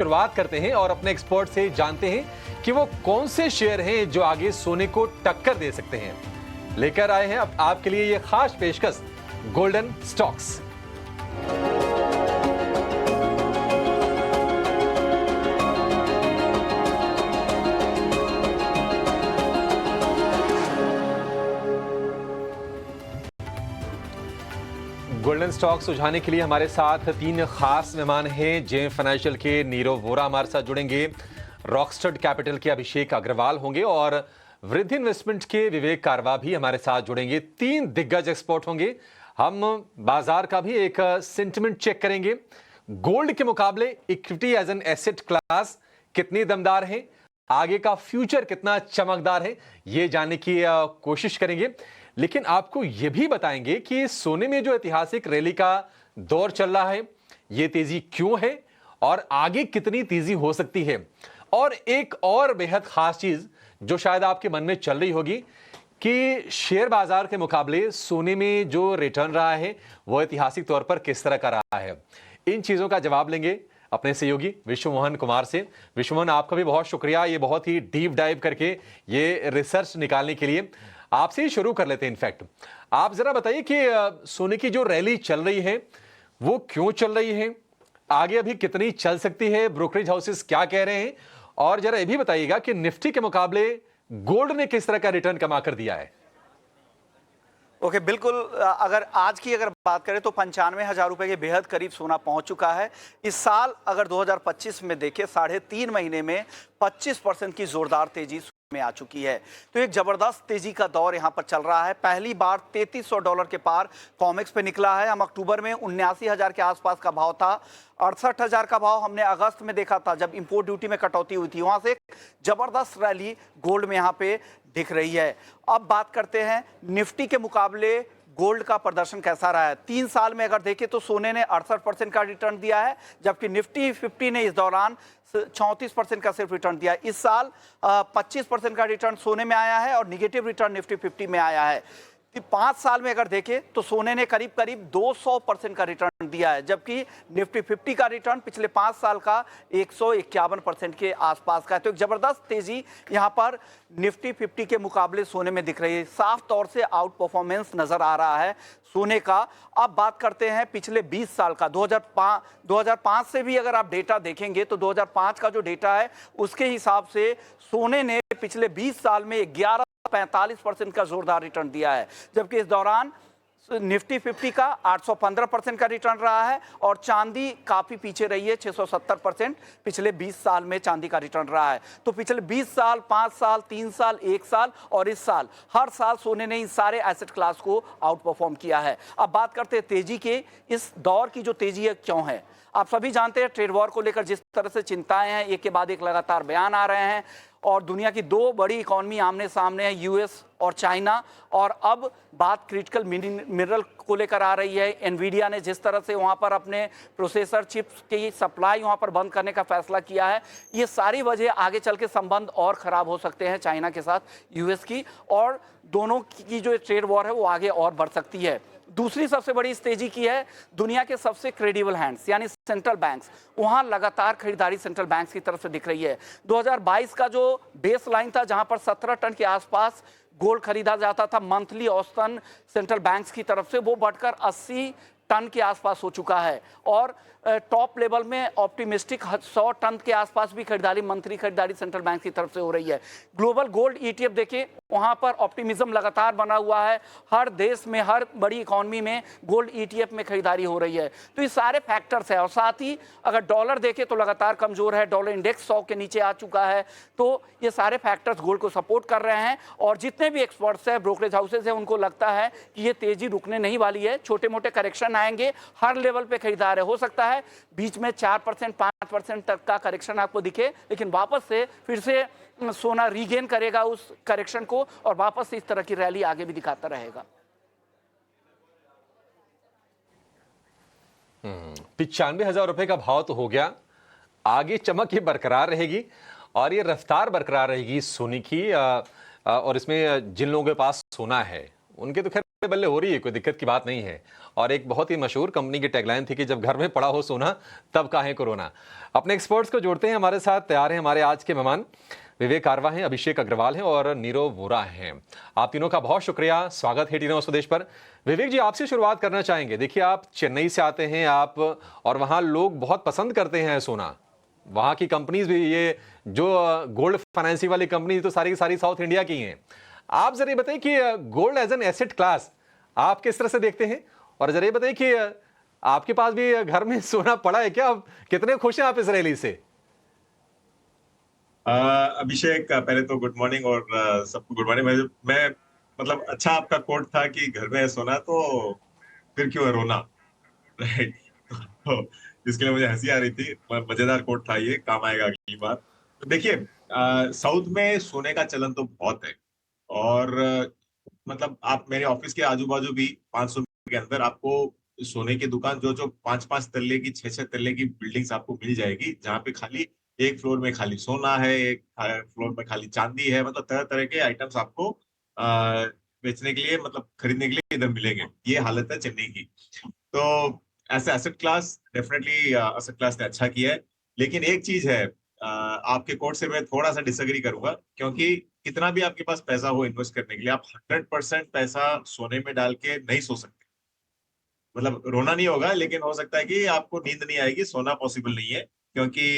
शुरुआत करते हैं और अपने एक्सपर्ट से जानते हैं कि वो कौन से शेयर हैं जो आगे सोने को टक्कर दे सकते हैं। लेकर आए हैं अब आपके लिए ये खास पेशकश गोल्डन स्टॉक्स। गोल्डन स्टॉक सुझाने के लिए हमारे साथ तीन खास मेहमान हैं। जेम फाइनेंशियल के नीरव वोरा हमारे साथ जुड़ेंगे, रॉकस्टड कैपिटल के अभिषेक अग्रवाल होंगे और वृद्धि इन्वेस्टमेंट के विवेक कारवा भी हमारे साथ जुड़ेंगे। तीन दिग्गज एक्सपर्ट होंगे। हम बाजार का भी एक सेंटिमेंट चेक करेंगे। गोल्ड के मुकाबले equity as an asset class कितनी दमदार है, आगे का फ्यूचर कितना चमकदार है, ये जानने की कोशिश करेंगे। लेकिन आपको यह भी बताएंगे कि सोने में जो ऐतिहासिक रैली का दौर चल रहा है, यह तेजी क्यों है और आगे कितनी तेजी हो सकती है। और एक और बेहद खास चीज जो शायद आपके मन में चल रही होगी कि शेयर बाजार के मुकाबले सोने में जो रिटर्न रहा है वो ऐतिहासिक तौर पर किस तरह का रहा है। इन चीजों का जवाब लेंगे अपने सहयोगी विश्व मोहन कुमार से। विश्व मोहन, आपका भी बहुत शुक्रिया ये बहुत ही डीप डाइव करके ये रिसर्च निकालने के लिए। आपसे ही शुरू कर लेते हैं। इनफैक्ट आप जरा बताइए कि सोने की जो रैली चल रही है वो क्यों चल रही है, आगे अभी कितनी चल सकती है, ब्रोकरेज हाउसेस क्या कह रहे हैं, और जरा ये भी बताइएगा कि निफ्टी के मुकाबले गोल्ड ने किस तरह का रिटर्न कमा कर दिया है। ओके, बिल्कुल। अगर बात करें तो 95,000 रुपए के बेहद करीब सोना पहुंच चुका है। इस साल अगर 2025 में देखें 3.5 महीने में 25% की जोरदार तेजी में आ चुकी है। तो एक जबरदस्त तेजी का दौर यहां पर चल रहा है। पहली बार $3300 के पार कॉमेक्स पे निकला है। हम अक्टूबर में 79,000 के आसपास का भाव था। 68,000 का भाव हमने अगस्त में देखा था जब इंपोर्ट ड्यूटी में कटौती हुई थी। वहां से जबरदस्त रैली गोल्ड में यहां पे दिख रही है। अब बात करते हैं निफ्टी के मुकाबले गोल्ड का प्रदर्शन कैसा रहा है। 3 साल में अगर देखें तो सोने ने 68% का रिटर्न दिया है, जबकि निफ्टी 50 ने इस दौरान 34% का सिर्फ रिटर्न दिया। इस साल 25% का रिटर्न सोने में आया है और निगेटिव रिटर्न निफ्टी 50 में आया है। 5 साल में अगर देखें तो सोने ने करीब करीब 200% का रिटर्न दिया है, जबकि निफ्टी 50 का रिटर्न पिछले 5 साल का 151% के आसपास का है। तो एक जबरदस्त तेजी यहां पर निफ्टी 50 के मुकाबले सोने में दिख रही है। साफ तौर से आउट परफॉर्मेंस नजर आ रहा है सोने का। अब बात करते हैं पिछले 20 साल का। 2005 से भी अगर आप डेटा देखेंगे तो 2005 का जो डेटा है उसके हिसाब से सोने ने पिछले 20 साल में 45% का जोरदार रिटर्न दिया है, जबकि इस दौरान निफ्टी 50 का 815% का रिटर्न रहा है और चांदी काफी पीछे रही है। 670% पिछले 20 साल में चांदी का रिटर्न रहा है। तो पिछले 20 साल, 5 साल, 3 साल, 1 साल और इस साल हर साल सोने ने इन सारे एसेट क्लास को आउट परफॉर्म किया है। अब बात करते हैं तेजी के। इस दौर की जो तेजी है क्यों है, आप सभी जानते हैं ट्रेड वॉर को लेकर जिस तरह से चिंताएं हैं, एक के बाद एक लगातार बयान आ रहे हैं और दुनिया की 2 बड़ी इकोनॉमी आमने सामने है, यूएस और चाइना। और अब बात क्रिटिकल मिनरल को लेकर आ रही है। एनवीडिया ने जिस तरह से वहां पर अपने प्रोसेसर चिप्स की सप्लाई वहां पर बंद करने का फैसला किया है, ये सारी वजह आगे चल के संबंध और खराब हो सकते हैं चाइना के साथ यूएस की, और दोनों की जो ट्रेड वॉर है वो आगे और बढ़ सकती है। दूसरी सबसे बड़ी इस तेजी की है दुनिया के सबसे क्रेडिबल हैंड्स यानी सेंट्रल बैंक्स, वहां लगातार खरीदारी सेंट्रल बैंक्स की तरफ से दिख रही है। 2022 का जो बेस लाइन था जहां पर 17 टन के आसपास गोल्ड खरीदा जाता था मंथली औसतन सेंट्रल बैंक्स की तरफ से, वो बढ़कर 80 टन के आसपास हो चुका है और टॉप लेवल में ऑप्टिमिस्टिक 100 टन के आसपास भी खरीदारी, मंथली खरीदारी सेंट्रल बैंक की तरफ से हो रही है। ग्लोबल गोल्ड ईटीएफ देखिए, वहां पर ऑप्टिमिज्म लगातार बना हुआ है। हर देश में, हर बड़ी इकोनॉमी में गोल्ड ईटीएफ में खरीदारी हो रही है। तो ये सारे फैक्टर्स हैं। और साथ ही अगर डॉलर देखें तो लगातार कमजोर है, डॉलर इंडेक्स 100 के नीचे आ चुका है। तो ये सारे फैक्टर्स गोल्ड को सपोर्ट कर रहे हैं और जितने भी एक्सपर्ट्स हैं, ब्रोकरेज हाउसेज हैं, उनको लगता है कि ये तेजी रुकने नहीं वाली है। छोटे मोटे करेक्शन आएंगे, हर लेवल पे खरीदार है। हो सकता है बीच में 4% 5% तक का करेक्शन आपको दिखे, लेकिन वापस से फिर से सोना रीगेन करेगा उस करेक्शन को और वापस से इस तरह की रैली आगे भी दिखाता रहेगा। 95,000 रुपए का भाव तो हो गया, आगे चमक ये बरकरार रहेगी और ये रफ्तार बरकरार रहेगी सोने की। और इसमें जिन लोगों के पास सोना है उनके तो खैर बल्ले हो रही है, कोई दिक्कत की बात नहीं है। और एक बहुत ही मशहूर कंपनी की टैगलाइन थी कि जब घर में पड़ा हो सोना तब काहे कोरोना। अपने एक्सपर्ट्स को जोड़ते हैं, हमारे साथ तैयार हैं हमारे आज के मेहमान। विवेक कारवा हैं, अभिषेक अग्रवाल हैं और नीरव वोरा हैं। आप तीनों का बहुत शुक्रिया, स्वागत है टी न्यूज़ स्वदेश पर। विवेक जी, आपसे शुरुआत करना चाहेंगे। देखिए, आप चेन्नई से आते हैं आप, और वहाँ लोग बहुत पसंद करते हैं सोना। वहाँ की कंपनीज भी, ये जो गोल्ड फाइनेंसिंग वाली कंपनी तो सारी की सारी साउथ इंडिया की हैं। आप जरा ये बताइए कि gold as an asset class आप किस तरह से देखते हैं, और जरा ये बताइए कि आपके पास भी घर में सोना पड़ा है क्या? कितने खुश हैं आप इस रैली से? अभिषेक, पहले तो गुड मॉर्निंग और सबको गुड मॉर्निंग। मैं मतलब अच्छा आपका कोट था कि घर में है सोना तो फिर क्यों है रोना। राइट। तो इसके लिए मुझे हंसी आ रही थी। मजेदार कोट था, ये काम आएगा अगली बार। तो देखिए, साउथ में सोने का चलन तो बहुत है। और मतलब आप मेरे ऑफिस के आजू बाजू भी 500 के अंदर आपको सोने की दुकान जो जो 5-5 तल्ले की 6-6 तल्ले की बिल्डिंग्स आपको मिल जाएगी, जहाँ पे खाली एक फ्लोर में खाली सोना है, एक फ्लोर में खाली चांदी है। मतलब तरह तरह के आइटम्स आपको बेचने के लिए, मतलब खरीदने के लिए इधर मिलेंगे। ये हालत है चेन्नई की। तो ऐसे asset class definitely asset class ने अच्छा किया है। लेकिन एक चीज है, आपके कोर्ट से मैं थोड़ा सा डिसएग्री करूंगा, क्योंकि कितना भी आपके पास पैसा हो इन्वेस्ट करने के लिए, आप 100% पैसा सोने में डाल के नहीं सो सकते। मतलब रोना नहीं होगा, लेकिन हो सकता है कि आपको नींद नहीं आएगी, सोना पॉसिबल नहीं है। क्योंकि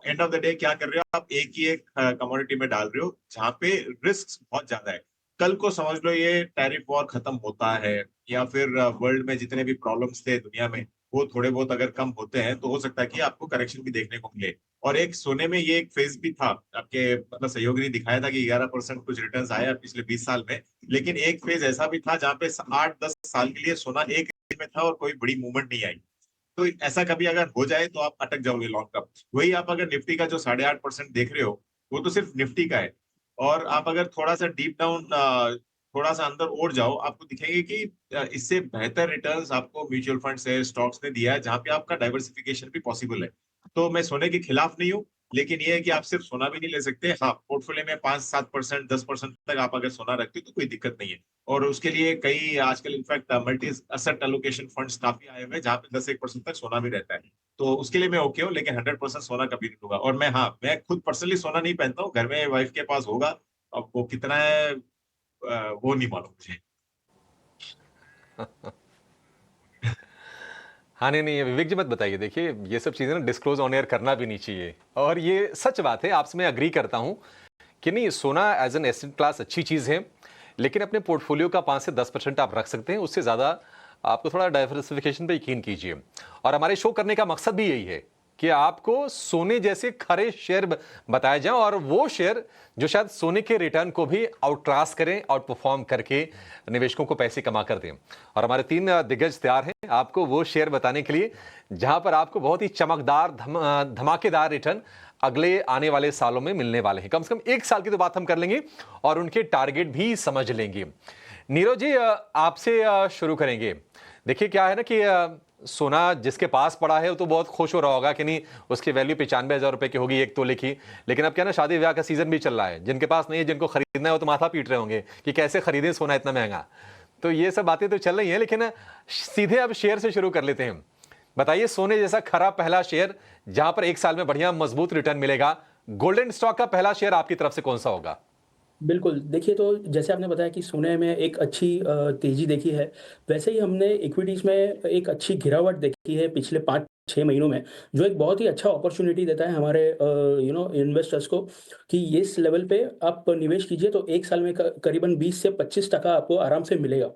एंड ऑफ द डे क्या कर रहे हो आप, एक ही एक कमोडिटी में डाल रहे हो जहाँ पे रिस्क बहुत ज्यादा है। कल को समझ लो ये टैरिफ वॉर खत्म होता है, या फिर वर्ल्ड में जितने भी प्रॉब्लम्स थे दुनिया में, वो थोड़े बहुत अगर कम होते हैं, तो हो सकता है कि आपको करेक्शन भी देखने को मिले। और एक सोने में ये एक फेज भी था आपके, मतलब सहयोगी ने दिखाया था कि 11% कुछ रिटर्न्स आया पिछले 20 साल में। लेकिन एक फेज ऐसा भी था जहाँ पे 8-10 साल के लिए सोना एक रेंज में था और कोई बड़ी मूवमेंट नहीं आई। तो ऐसा कभी अगर हो जाए तो आप अटक जाओगे लॉन्ग टर्म। वही आप अगर निफ्टी का जो 8.5% देख रहे हो, वो तो सिर्फ निफ्टी का है। और आप अगर थोड़ा सा डीप डाउन, थोड़ा सा अंदर और जाओ, आपको दिखेंगे कि इससे बेहतर रिटर्न्स आपको म्यूचुअल फंड से, स्टॉक्स ने दिया है, जहां पे आपका डाइवर्सिफिकेशन भी पॉसिबल है। तो मैं सोने के खिलाफ नहीं हूँ, लेकिन ये है कि आप सिर्फ सोना भी नहीं ले सकते। हाँ, पोर्टफोलियो में 5-7%, 10% तक आप अगर सोना रखते हो तो कोई दिक्कत नहीं है। और उसके लिए कई आजकल in fact multi asset allocation funds काफी आए हुए हैं, जहाँ पे 10-1% तक सोना भी रहता है। तो उसके लिए मैं ओके हूँ, लेकिन 100% सोना कभी नहीं लूंगा। और मैं, हाँ, मैं खुद पर्सनली सोना नहीं पहनता हूँ, घर में वाइफ के पास होगा। अब वो कितना है वो नहीं मालूम मुझे। हाँ, नहीं, नहीं, विवेक जी मत बताइए। देखिए, ये सब चीज़ें ना डिस्क्लोज ऑन एयर करना भी नहीं चाहिए, और ये सच बात है, आपसे मैं एग्री करता हूँ कि नहीं, सोना एज एन एसेट क्लास अच्छी चीज़ है, लेकिन अपने पोर्टफोलियो का 5 से 10% आप रख सकते हैं, उससे ज़्यादा आपको थोड़ा डाइवर्सिफिकेशन पे यकीन कीजिए। और हमारे शो करने का मकसद भी यही है कि आपको सोने जैसे खरे शेयर बताए जाएं, और वो शेयर जो शायद सोने के रिटर्न को भी आउटक्लास करें, आउट परफॉर्म करके निवेशकों को पैसे कमा कर दें। और हमारे 3 दिग्गज तैयार हैं आपको वो शेयर बताने के लिए, जहां पर आपको बहुत ही चमकदार धमाकेदार रिटर्न अगले आने वाले सालों में मिलने वाले हैं। कम से कम 1 साल की तो बात हम कर लेंगे और उनके टारगेट भी समझ लेंगे। नीरव जी, आपसे शुरू करेंगे। देखिए, क्या है ना कि सोना जिसके पास पड़ा है वो तो बहुत खुश हो रहा होगा कि नहीं, उसकी वैल्यू 95,000 रुपए की होगी 1 तोले की। लेकिन अब क्या ना, शादी ब्याह का सीजन भी चल रहा है, जिनके पास नहीं है, जिनको खरीदना है, वो तो माथा पीट रहे होंगे कि कैसे खरीदें सोना इतना महंगा। तो ये सब बातें तो चल रही हैं, लेकिन सीधे अब शेयर से शुरू कर लेते हैं। बताइए, सोने जैसा खरा पहला शेयर जहां पर 1 साल में बढ़िया मजबूत रिटर्न मिलेगा, गोल्डन स्टॉक का पहला शेयर आपकी तरफ से कौन सा होगा? बिल्कुल, देखिए तो जैसे आपने बताया कि सोने में एक अच्छी तेज़ी देखी है, वैसे ही हमने इक्विटीज़ में एक अच्छी गिरावट देखी है पिछले 5-6 महीनों में, जो एक बहुत ही अच्छा अपॉर्च्युनिटी देता है हमारे इन्वेस्टर्स को कि इस लेवल पे आप निवेश कीजिए तो 1 साल में क करीबन 20 से 25% आपको आराम से मिलेगा।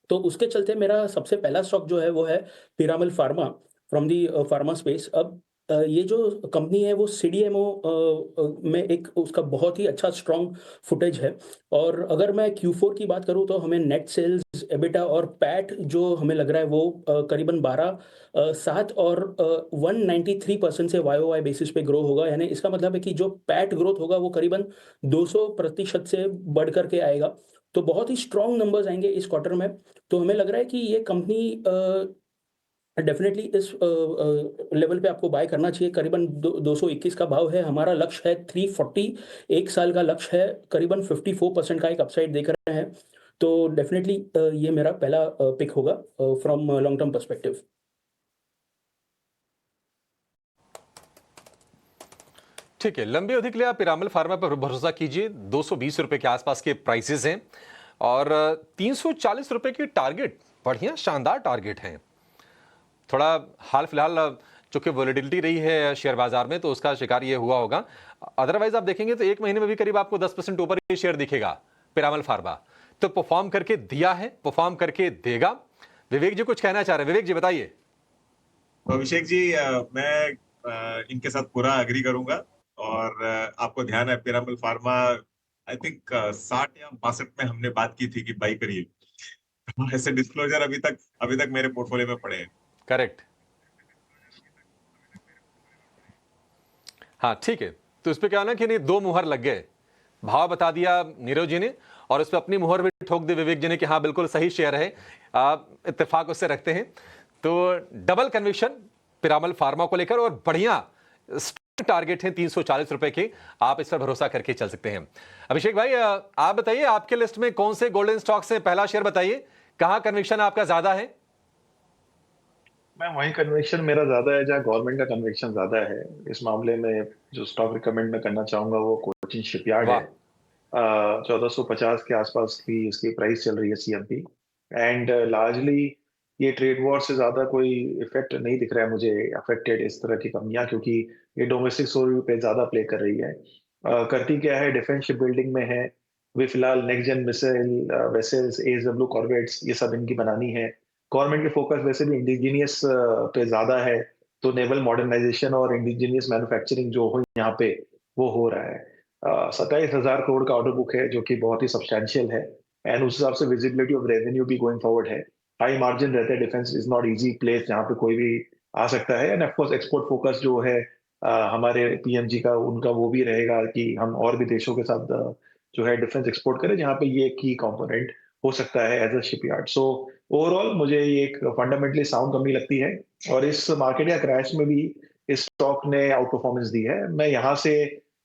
तो उसके चलते मेरा सबसे पहला स्टॉक जो है वो है Piramal pharma from the pharma space. अब ये जो कंपनी है वो सीडीएमओ में एक उसका बहुत ही अच्छा स्ट्रॉन्ग फुटेज है। और अगर मैं Q4 की बात करूँ तो हमें नेट सेल्स, एबिटा और पैट जो हमें लग रहा है वो करीबन 12, 7 और 193% से वाई-ओ-वाई बेसिस पे ग्रो होगा। यानी इसका मतलब है कि जो पैट ग्रोथ होगा वो करीबन 200% से बढ़ कर के आएगा। तो बहुत ही स्ट्रॉन्ग नंबर्स आएँगे इस क्वार्टर में। तो हमें लग रहा है कि ये कंपनी डेफ़िनेटली इस लेवल पे आपको बाय करना चाहिए। करीबन दो 221 का भाव है, हमारा लक्ष्य है 340, 1 साल का लक्ष्य है, करीबन 54% का एक अपसाइड देख रहे हैं। तो डेफिनेटली ये मेरा पहला पिक होगा फ्रॉम लॉन्ग टर्म पर्सपेक्टिव। ठीक है, लंबी अवधि के लिए आप पिरामल फार्मा पर भरोसा कीजिए। 220 रुपए के आसपास के प्राइसेस हैं और 340 रुपए की टारगेट, बढ़िया शानदार टारगेट हैं। थोड़ा हाल फिलहाल चूंकि वॉलेटिलिटी रही है शेयर बाजार में तो उसका शिकार ये हुआ होगा। अदरवाइज आप देखेंगे तो एक महीने में भी करीब आपको 10% ऊपर ये शेयर दिखेगा पिरामल फार्मा। तो परफॉर्म करके दिया है, परफॉर्म करके देगा। विवेक जी कुछ कहना चाह रहे हैं, विवेक जी बताइए। तो अभिषेक जी, मैं इनके साथ पूरा अग्री करूंगा। और आपको ध्यान है पिरामल फार्मा, आई थिंक 60 या 62 में हमने बात की थी कि बाई करिए। ऐसे डिस्क्लोजर अभी तक मेरे पोर्टफोलियो में पड़े हैं। करेक्ट। हाँ ठीक है, तो इस पे क्या ना कि नहीं, दो मुहर लग गए। भाव बता दिया नीरव जी ने और उस पर अपनी मुहर भी ठोक दी विवेक जी ने कि हाँ बिल्कुल सही शेयर है, आप इत्तेफाक उससे रखते हैं। तो डबल कन्विक्शन पिरामल फार्मा को लेकर और बढ़िया टारगेट है 340 रुपए के, आप इस पर भरोसा करके चल सकते हैं। अभिषेक भाई आप बताइए, आपके लिस्ट में कौन से गोल्डन स्टॉक्स हैं? पहला शेयर बताइए, कहां कन्विक्शन आपका ज्यादा है? मैं वही कन्विक्शन मेरा ज्यादा है जहाँ गवर्नमेंट का कन्विक्शन ज्यादा है। इस मामले में जो स्टॉक रिकमेंड मैं करना चाहूंगा वो कोचिन शिपयार्ड है। वाह। 1450 के आसपास की इसकी प्राइस चल रही है सीएमपी। एंड लार्जली ये ट्रेड वॉर से ज्यादा कोई इफेक्ट नहीं दिख रहा है मुझे अफेक्टेड इस तरह की कंपनियां, क्योंकि ये डोमेस्टिक स्टोरी पे ज्यादा प्ले कर रही है। करती क्या है, डिफेंस शिप बिल्डिंग में है। वे फिलहाल next gen missile vessels, ASW corvettes, ये सब इनकी बनानी है। गवर्नमेंट की फोकस वैसे भी इंडिजीनियस पे ज्यादा है, तो नेवल मॉडर्नाइजेशन और इंडिजीनियस मैन्युफैक्चरिंग जो हो यहाँ पे वो हो रहा है। 27,000 करोड़ का ऑर्डर बुक है जो कि बहुत ही सब्सटैंशियल है। एंड उस हिसाब से विजिबिलिटी ऑफ रेवेन्यू भी गोइंग फॉरवर्ड है। हाई मार्जिन रहता है, defence is not easy place जहाँ पे कोई भी आ सकता है। एंड ऑफकोर्स एक्सपोर्ट फोकस जो है हमारे पीएमजी का, उनका वो भी रहेगा कि हम और भी देशों के साथ जो है डिफेंस एक्सपोर्ट करें जहाँ पे ये की कंपोनेंट हो सकता है as a shipyard. So overall मुझे ये एक फंडामेंटली साउंड कंपनी लगती है और इस मार्केट या क्रैश में भी इस स्टॉक ने आउट परफॉर्मेंस दी है। मैं यहाँ से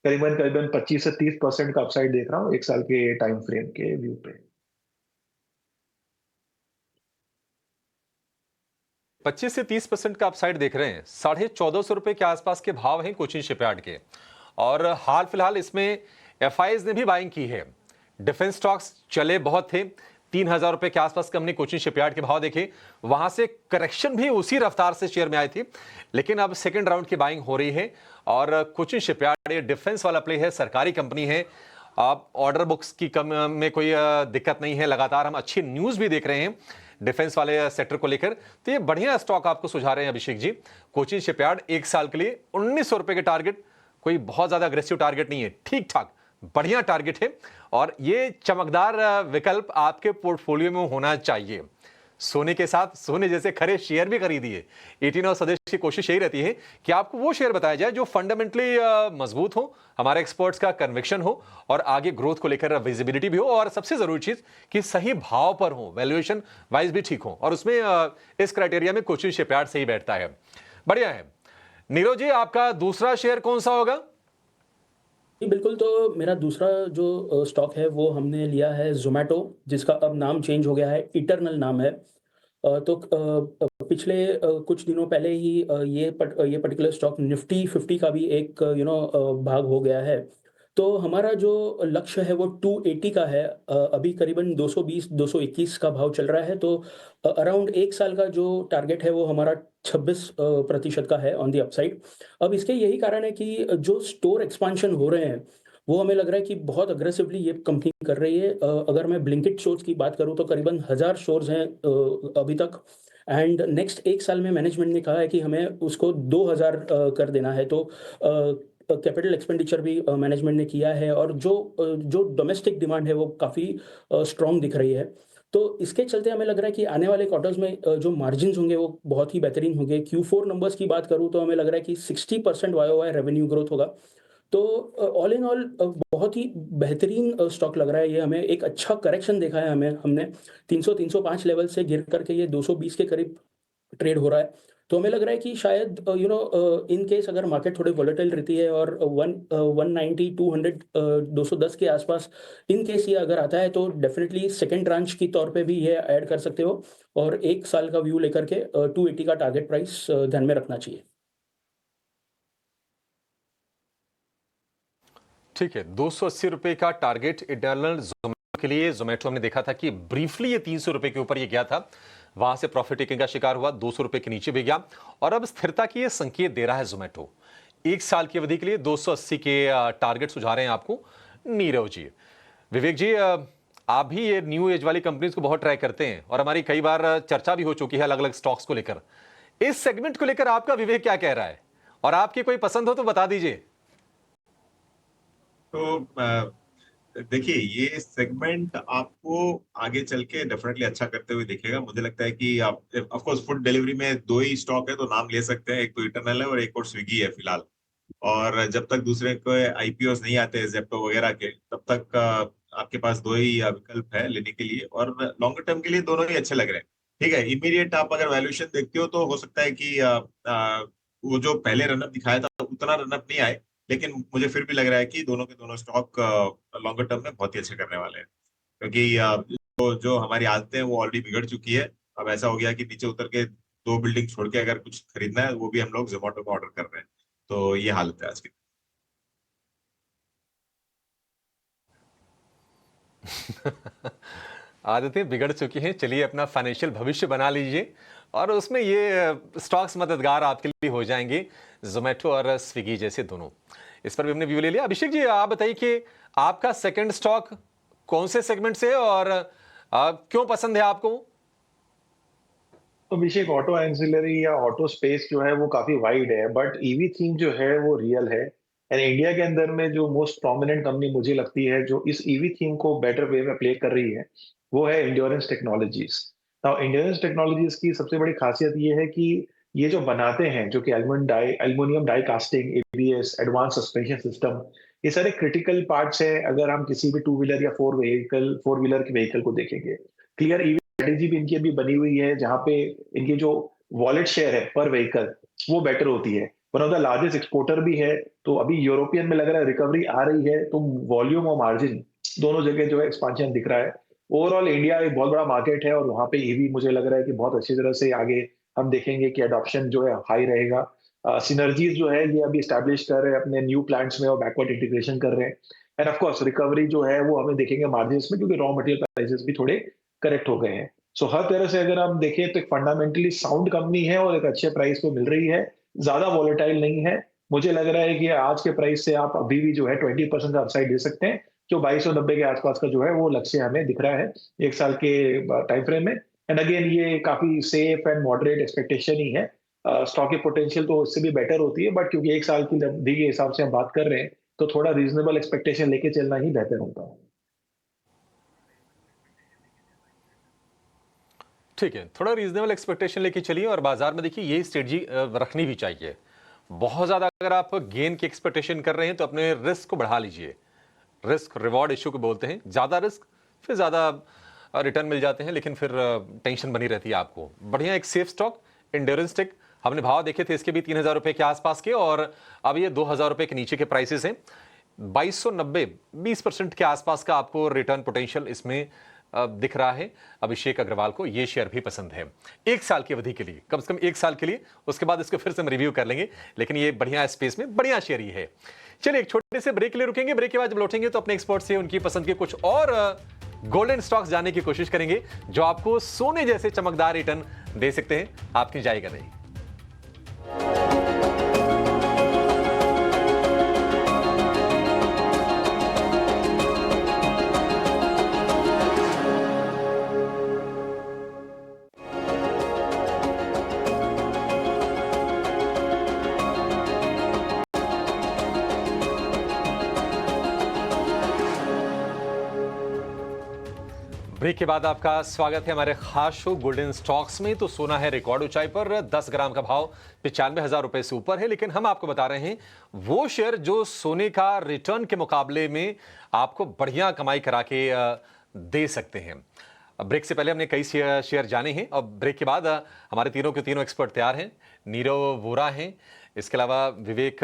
करीबन करीबन 25 से 30% का अपसाइड देख रहा हूँ एक साल के टाइम फ्रेम के व्यू पे। 25 से 30% का अपसाइड देख रहे हैं। 1450 रुपए के आसपास के भाव हैं कोचिन शिपयार्ड के और हाल फिलहाल इसमें एफआईज ने भी बाइंग की है। डिफेंस स्टॉक्स चले बहुत थे, 3000 रुपए के आसपास के हमने कोचिन शिपयार्ड के भाव देखे, वहां से करेक्शन भी उसी रफ्तार से शेयर में आई थी। लेकिन अब सेकंड राउंड की बाइंग हो रही है और कोचिन शिपयार्ड ये डिफेंस वाला प्ले है, सरकारी कंपनी है। अब ऑर्डर बुक्स की कम में कोई दिक्कत नहीं है, लगातार हम अच्छी न्यूज भी देख रहे हैं डिफेंस वाले सेक्टर को लेकर। तो ये बढ़िया स्टॉक आपको सुझा रहे हैं अभिषेक जी। कोचिन शिपयार्ड एक साल के लिए 1900 रुपए के टारगेट, कोई बहुत ज्यादा अग्रेसिव टारगेट नहीं है, ठीक ठाक बढ़िया टारगेट है और ये चमकदार विकल्प आपके पोर्टफोलियो में होना चाहिए। सोने के साथ सोने जैसे खरे शेयर भी खरीदिए। 18 और स्वदेश की कोशिश यही रहती है कि आपको वो शेयर बताया जाए जो फंडामेंटली मजबूत हो, हमारे एक्सपर्ट्स का कन्विक्शन हो और आगे ग्रोथ को लेकर विजिबिलिटी भी हो और सबसे जरूरी चीज कि सही भाव पर हो, वैल्यूएशन वाइज भी ठीक हो और उसमें इस क्राइटेरिया में कोचिन शिपयार्ड सही बैठता है। बढ़िया है। नीरव जी आपका दूसरा शेयर कौन सा होगा? जी, बिल्कुल। तो मेरा दूसरा जो स्टॉक है वो हमने लिया है ज़ोमैटो, जिसका अब नाम चेंज हो गया है, इटर्नल नाम है। तो पिछले कुछ दिनों पहले ही ये पर्टिकुलर स्टॉक निफ्टी 50 का भी एक भाग हो गया है। तो हमारा जो लक्ष्य है वो 280 का है। अभी करीबन 220 221 का भाव चल रहा है। तो अराउंड 1 साल का जो टारगेट है वो हमारा 26% का है ऑन द अपसाइड। अब इसके यही कारण है कि जो स्टोर एक्सपांशन हो रहे हैं वो हमें लग रहा है कि बहुत अग्रेसिवली ये कंपनी कर रही है। अगर मैं ब्लिंकिट स्टोर्स की बात करूँ तो करीबन 1000 स्टोर्स हैं अभी तक। एंड नेक्स्ट 1 साल में मैनेजमेंट ने कहा है कि हमें उसको 2000 कर देना है। तो कैपिटल एक्सपेंडिचर भी मैनेजमेंट ने किया है और जो डोमेस्टिक डिमांड है वो काफ़ी स्ट्रॉन्ग दिख रही है। तो इसके चलते हमें लग रहा है कि आने वाले क्वार्टर्स में जो मार्जिन्स होंगे वो बहुत ही बेहतरीन होंगे। Q4 नंबर्स की बात करूँ तो हमें लग रहा है कि 60% वाई-ओवाई रेवेन्यू ग्रोथ होगा। तो ऑल इन ऑल बहुत ही बेहतरीन स्टॉक लग रहा है ये हमें। एक अच्छा करेक्शन देखा है हमने 300-305 लेवल से गिर करके ये 220 के करीब ट्रेड हो रहा है। तो हमें लग रहा है कि शायद इन केस अगर मार्केट थोड़ी वोलेटाइल रहती है और 190, 200, 210 के आसपास इन केस ये अगर आता है, तो डेफिनेटली सेकंड ट्रांच की तौर पे भी ये ऐड कर सकते हो और 1 साल का व्यू लेकर के 280 का टारगेट प्राइस ध्यान में रखना चाहिए। ठीक है, 280 रुपए का टारगेट इंटरनल जोमेटो के लिए। जोमेटो हमने देखा था कि ब्रीफली ये 300 रुपए के ऊपर ये गया था, वहां से प्रॉफिट टेकिंग का शिकार हुआ, 200 रुपए के नीचे भी गया और अब स्थिरता की ये संकेत दे रहा है जोमेटो। 1 साल की अवधि के लिए 280 के टारगेट सुझा रहे हैं आपको नीरव जी। विवेक जी, आप भी ये न्यू एज वाली कंपनीज को बहुत ट्राई करते हैं और हमारी कई बार चर्चा भी हो चुकी है अलग अलग स्टॉक्स को लेकर। इस सेगमेंट को लेकर आपका विवेक क्या कह रहा है और आपकी कोई पसंद हो तो बता दीजिए। तो देखिए, ये सेगमेंट आपको आगे चल के डेफिनेटली अच्छा करते हुए दिखेगा। मुझे लगता है कि आप ऑफ कोर्स फूड डिलीवरी में 2 ही स्टॉक है तो नाम ले सकते हैं, एक तो इटरनल है और एक और स्विगी है फिलहाल। और जब तक दूसरे कोई आईपीओस नहीं आते जेप्टो वगैरह के, तब तक आपके पास 2 ही विकल्प है लेने के लिए और लॉन्गर टर्म के लिए दोनों ही अच्छे लग रहे हैं। ठीक है, इमीडिएट आप अगर वैल्यूएशन देखते हो तो हो सकता है कि वो जो पहले रनअप दिखाया था उतना रनअप नहीं आए, लेकिन मुझे फिर भी लग रहा है कि दोनों के दोनों स्टॉक लॉन्गर टर्म में बहुत ही अच्छे करने वाले हैं, क्योंकि जो हमारी आदतें हैं वो ऑलरेडी बिगड़ चुकी है। अब ऐसा हो गया कि नीचे उतर के 2 बिल्डिंग छोड़ के अगर कुछ खरीदना है वो भी हम लोग जोमेटो में ऑर्डर कर रहे हैं। तो ये हालत है आज की। आदतें बिगड़ चुकी हैं, चलिए अपना फाइनेंशियल भविष्य बना लीजिए और उसमें ये स्टॉक्स मददगार आपके लिए हो जाएंगे, जोमेटो और स्विगी जैसे दोनों। इस पर भी हमने व्यू ले लिया। अभिषेक जी, आप बताइए कि आपका सेकंड स्टॉक कौन से सेगमेंट से है और क्यों पसंद है आपको? तो अभिषेक, ऑटो एंसिलरी या ऑटो स्पेस जो है वो काफी वाइड है, बट ईवी थीम जो है वो रियल है। एंड इंडिया के अंदर में जो मोस्ट प्रोमिनेंट कंपनी मुझे लगती है जो इस ईवी थीम को बेटर वे में प्ले कर रही है, वो है endurance technologies. Now endurance technologies की सबसे बड़ी खासियत ये है कि ये जो बनाते हैं, जो कि aluminium die casting, ABS, advance suspension system, ये सारे क्रिटिकल पार्ट्स है अगर हम किसी भी 2 व्हीलर या 4 व्हीलर के व्हीकल को देखेंगे। क्लियर स्ट्रेटेजी भी इनकी अभी बनी हुई है जहां पे इनकी जो वॉलेट शेयर है पर व्हीकल वो बेटर होती है। One of the largest exporter भी है। तो अभी यूरोपियन में लग रहा है रिकवरी आ रही है, तो वॉल्यूम और मार्जिन दोनों जगह जो है एक्सपांशन दिख रहा है। ओवरऑल इंडिया एक बहुत बड़ा मार्केट है और वहां पे ईवी मुझे लग रहा है कि बहुत अच्छी तरह से आगे हम देखेंगे कि अडॉप्शन जो है हाई रहेगा। सिनर्जीज जो है ये अभी स्टैब्लिश कर रहे हैं अपने न्यू प्लांट्स में और बैकवर्ड इंटीग्रेशन कर रहे हैं। एंड ऑफ कोर्स रिकवरी जो है वो हमें देखेंगे मार्जिन में, क्योंकि रॉ मटेरियल प्राइसेस भी थोड़े करेक्ट हो गए हैं। सो हर तरह से अगर हम देखें तो एक फंडामेंटली साउंड कंपनी है और एक अच्छे प्राइस पे मिल रही है, ज्यादा वॉलेटाइल नहीं है। मुझे लग रहा है कि आज के प्राइस से आप अभी भी जो है 20% अपसाइड दे सकते हैं, जो 2290 के आसपास का जो है वो लक्ष्य हमें दिख रहा है 1 साल के टाइम फ्रेम में। एंड अगेन ये काफी सेफ एंड मॉडरेट एक्सपेक्टेशन ही है। स्टॉक की पोटेंशियल तो इससे भी बेटर होती है, बट क्योंकि 1 साल की अवधि के हिसाब से हम बात कर रहे हैं तो थोड़ा रीजनेबल एक्सपेक्टेशन लेके चलना ही बेहतर होता है। ठीक है, थोड़ा रीजनेबल एक्सपेक्टेशन लेके चलिए और बाजार में देखिए ये स्ट्रेटजी रखनी भी चाहिए। बहुत ज्यादा अगर आप गेन की एक्सपेक्टेशन कर रहे हैं तो अपने रिस्क को बढ़ा लीजिए। रिस्क रिवॉर्ड इश्यू को बोलते हैं, ज्यादा रिस्क फिर ज्यादा रिटर्न मिल जाते हैं, लेकिन फिर टेंशन बनी रहती है आपको। बढ़िया एक सेफ स्टॉक एंड्योरेंस टेक, हमने भाव देखे थे इसके भी 3000 रुपए के आसपास के और अब ये 2000 रुपए के नीचे के प्राइसेस हैं। 2290, 20% के आसपास का आपको रिटर्न पोटेंशियल इसमें दिख रहा है। अभिषेक अग्रवाल को ये शेयर भी पसंद है 1 साल की अवधि के लिए, कम से कम 1 साल के लिए। उसके बाद इसको फिर से हम रिव्यू कर लेंगे, लेकिन ये बढ़िया स्पेस में बढ़िया शेयर ही है। चलिए एक छोटे से ब्रेक के लिए रुकेंगे, ब्रेक के बाद जब लौटेंगे तो अपने एक्सपर्ट से उनकी पसंद के कुछ और गोल्डन स्टॉक्स जानने की कोशिश करेंगे जो आपको सोने जैसे चमकदार रिटर्न दे सकते हैं। आपकी जाएगा नहीं। ब्रेक के बाद आपका स्वागत है हमारे खास शो गोल्डन स्टॉक्स में। तो सोना है रिकॉर्ड ऊंचाई पर, 10 ग्राम का भाव 95,000 रुपए से ऊपर है, लेकिन हम आपको बता रहे हैं वो शेयर जो सोने का रिटर्न के मुकाबले में आपको बढ़िया कमाई करा के दे सकते हैं। अब ब्रेक से पहले हमने कई शेयर जाने हैं और ब्रेक के बाद हमारे तीनों के तीनों एक्सपर्ट तैयार हैं। नीरव वोरा हैं, इसके अलावा विवेक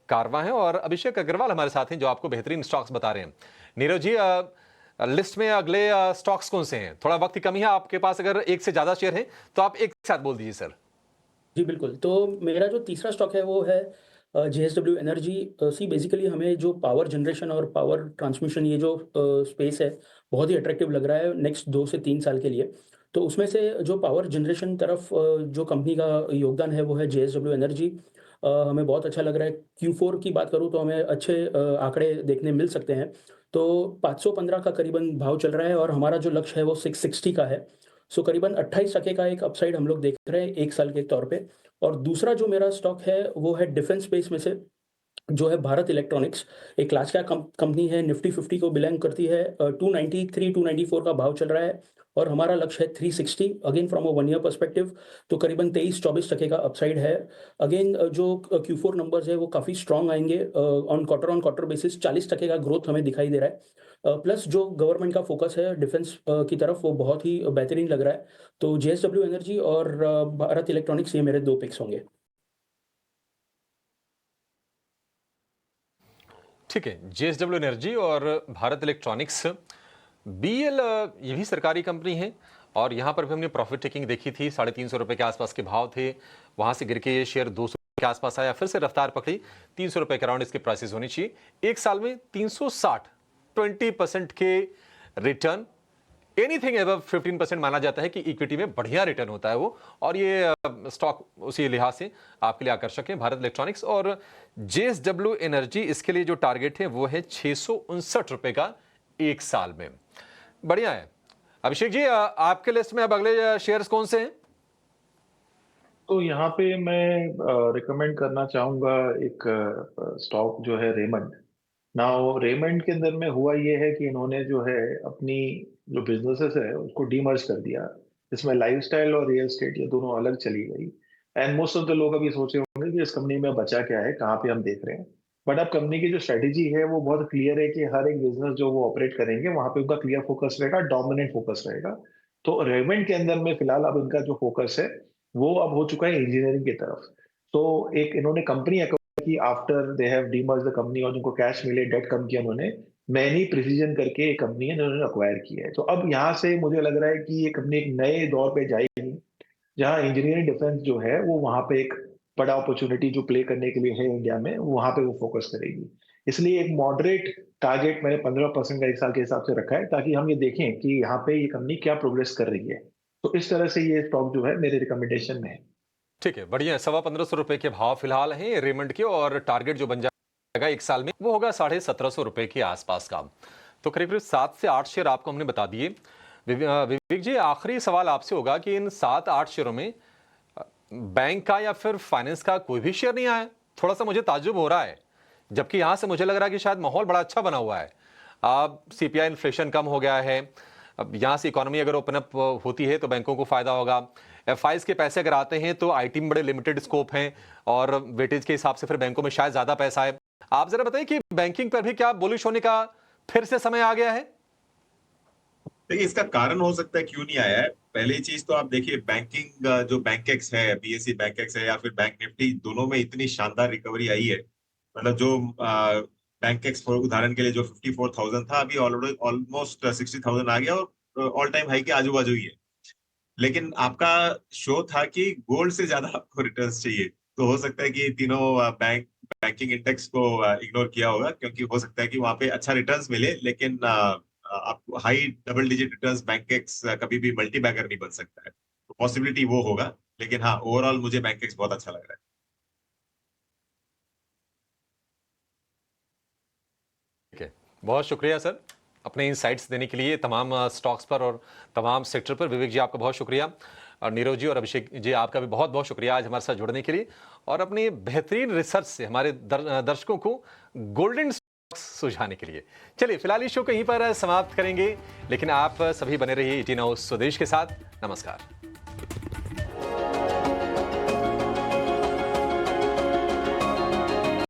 कारवा हैं और अभिषेक अग्रवाल हमारे साथ हैं जो आपको बेहतरीन स्टॉक्स बता रहे हैं। नीरव जी, लिस्ट में अगले स्टॉक्स कौन से हैं? थोड़ा वक्त की कमी है आपके पास, अगर एक से ज्यादा शेयर हैं तो आप एक साथ बोल दीजिए सर। जी बिल्कुल। तो मेरा जो तीसरा स्टॉक है वो है जेएसडब्ल्यू एनर्जी। सी बेसिकली हमें जो पावर जनरेशन और पावर ट्रांसमिशन ये जो स्पेस है बहुत ही अट्रैक्टिव लग रहा है नेक्स्ट 2 से 3 साल के लिए। तो उसमें से जो पावर जनरेशन तरफ जो कंपनी का योगदान है वो है जेएसडब्ल्यू एनर्जी। हमें बहुत अच्छा लग रहा है। Q4 की बात करूँ तो हमें अच्छे आंकड़े देखने मिल सकते हैं। तो 515 का करीबन भाव चल रहा है और हमारा जो लक्ष्य है वो 660 का है। सो करीबन 28% का एक अपसाइड हम लोग देख रहे हैं 1 साल के तौर पे। और दूसरा जो मेरा स्टॉक है वो है डिफेंस स्पेस में से जो है भारत इलेक्ट्रॉनिक्स। एक लार्ज कैप कंपनी है, निफ्टी 50 को बिलोंग करती है। 293 294 का भाव चल रहा है और हमारा लक्ष्य है 360 again from a 1 year perspective. तो करीबन 23-24% का अपसाइड है। अगेन जो Q4 नंबर्स है वो काफ़ी स्ट्रॉन्ग आएंगे। ऑन क्वार्टर बेसिस 40% का ग्रोथ हमें दिखाई दे रहा है। प्लस जो गवर्नमेंट का फोकस है डिफेंस की तरफ वो बहुत ही बेहतरीन लग रहा है। तो जेएसडब्ल्यू एनर्जी और भारत इलेक्ट्रॉनिक्स ये मेरे 2 पिक्स होंगे। ठीक है, जेएसडब्ल्यू एनर्जी और भारत इलेक्ट्रॉनिक्स। बीएल ये भी सरकारी कंपनी है और यहाँ पर भी हमने प्रॉफिट टेकिंग देखी थी। 350 रुपये के आसपास के भाव थे, वहाँ से गिर के ये शेयर 200 के आसपास आया, फिर से रफ्तार पकड़ी। 300 रुपये के अराउंड इसके प्राइसेस होनी चाहिए। एक साल में 360 20% के रिटर्न, एनीथिंग एबव 15% माना जाता है कि इक्विटी में बढ़िया रिटर्न होता है वो, और ये स्टॉक उसी लिहाज से आपके लिए आकर्षक है। भारत इलेक्ट्रॉनिक्स और जेएसडब्ल्यू एनर्जी, इसके लिए जो टारगेट है वो है 659 रुपए का एक साल में। बढ़िया है। अभिषेक जी, आपके लिस्ट में अब अगले शेयर्स कौन से हैं? तो यहाँ पे मैं रिकमेंड करना चाहूंगा एक स्टॉक जो है रेमंड। नाउ रेमंड के अंदर में हुआ ये है कि इन्होंने जो है अपनी जो बिजनेसेस है उसको डीमर्ज कर दिया। इसमें लाइफस्टाइल और रियल एस्टेट ये दोनों अलग चली गई। एंड मोस्ट ऑफ द लोग अभी सोच रहे होंगे कि इस कंपनी में बचा क्या है, कहाँ पे हम देख रहे हैं। बट अब कंपनी की जो स्ट्रेटेजी है वो बहुत क्लियर है कि हर एक बिजनेस जो वो ऑपरेट करेंगे वहां पे उनका क्लियर फोकस रहेगा, डोमिनेंट फोकस रहेगा। तो रेमंड के अंदर में फिलहाल अब इनका जो फोकस है वो अब हो चुका है इंजीनियरिंग की तरफ। तो एक इन्होंने कंपनी कि after they have demerge the company और जिनको कैश मिले, डेट कम किया उन्होंने, मैनी प्रिसीजन करके एक कंपनी है जिन्होंने अक्वायर किया है। तो अब यहाँ से मुझे लग रहा है कि ये कंपनी एक नए दौर पे जाएगी जहाँ इंजीनियरिंग डिफेंस जो है वो वहाँ पे एक बड़ा अपॉर्चुनिटी जो प्ले करने के लिए है इंडिया में, वहाँ पे वो फोकस करेगी। इसलिए एक मॉडरेट टारगेट मैंने 15% का एक साल के हिसाब से रखा है ताकि हम ये देखें कि यहाँ पे ये कंपनी क्या प्रोग्रेस कर रही है। तो इस तरह से ये स्टॉक जो है मेरे रिकमेंडेशन में है। ठीक है, बढ़िया है। 1550 रुपए के भाव फिलहाल हैं रेमंड के और टारगेट जो बन जाएगा एक साल में वो होगा 1750 रुपए के आसपास का। तो करीब करीब 7 से 8 शेयर आपको हमने बता दिए। विवेक जी, आखिरी सवाल आपसे होगा कि इन 7-8 शेयरों में बैंक का या फिर फाइनेंस का कोई भी शेयर नहीं आया। थोड़ा सा मुझे ताज्जुब हो रहा है, जबकि यहां से मुझे लग रहा है कि शायद माहौल बड़ा अच्छा बना हुआ है। अब सीपीआई इन्फ्लेशन कम हो गया है, अब यहां से इकोनॉमी अगर ओपन अप होती है तो बैंकों को फायदा होगा। एफआईज के पैसे अगर आते हैं तो आईटी में बड़े लिमिटेड स्कोप हैं और वेटेज के हिसाब से फिर बैंकों में शायद ज्यादा पैसा है। आप जरा बताइए कि बैंकिंग पर भी क्या बुलिश होने का फिर से समय आ गया है? देखिए, इसका कारण हो सकता है क्यों नहीं आया है। पहली चीज तो आप देखिए, बैंकिंग जो बैंकेक्स है, बीएसई बैंकेक्स है या फिर बैंक निफ्टी, दोनों में इतनी शानदार रिकवरी आई है। मतलब जो बैंकेक्स उदाहरण के लिए जो 54,000 था, अभी ऑलरेडी ऑलमोस्ट 60,000 आ गया और ऑल टाइम हाई के आजू बाजू ही है। लेकिन आपका शो था कि गोल्ड से ज्यादा आपको रिटर्न्स चाहिए, तो हो सकता है कि तीनों बैंकिंग इंडेक्स को इग्नोर किया होगा, क्योंकि हो सकता है कि वहां पे अच्छा रिटर्न्स मिले, लेकिन आपको high double digit returns Bankex कभी भी मल्टी बैगर नहीं बन सकता है। तो पॉसिबिलिटी वो होगा, लेकिन हाँ, ओवरऑल मुझे बैंकेक्स बहुत अच्छा लग रहा है। ठीक है, बहुत शुक्रिया सर अपने इनसाइट्स देने के लिए तमाम स्टॉक्स पर और तमाम सेक्टर पर। विवेक जी, आपका बहुत शुक्रिया, और नीरव जी और अभिषेक जी आपका भी बहुत बहुत शुक्रिया आज हमारे साथ जुड़ने के लिए और अपनी बेहतरीन रिसर्च से हमारे दर्शकों को गोल्डन स्टॉक्स सुझाने के लिए। चलिए फिलहाल इस शो को यहीं पर समाप्त करेंगे, लेकिन आप सभी बने रहिए 18 हाउस स्वदेश के साथ। नमस्कार।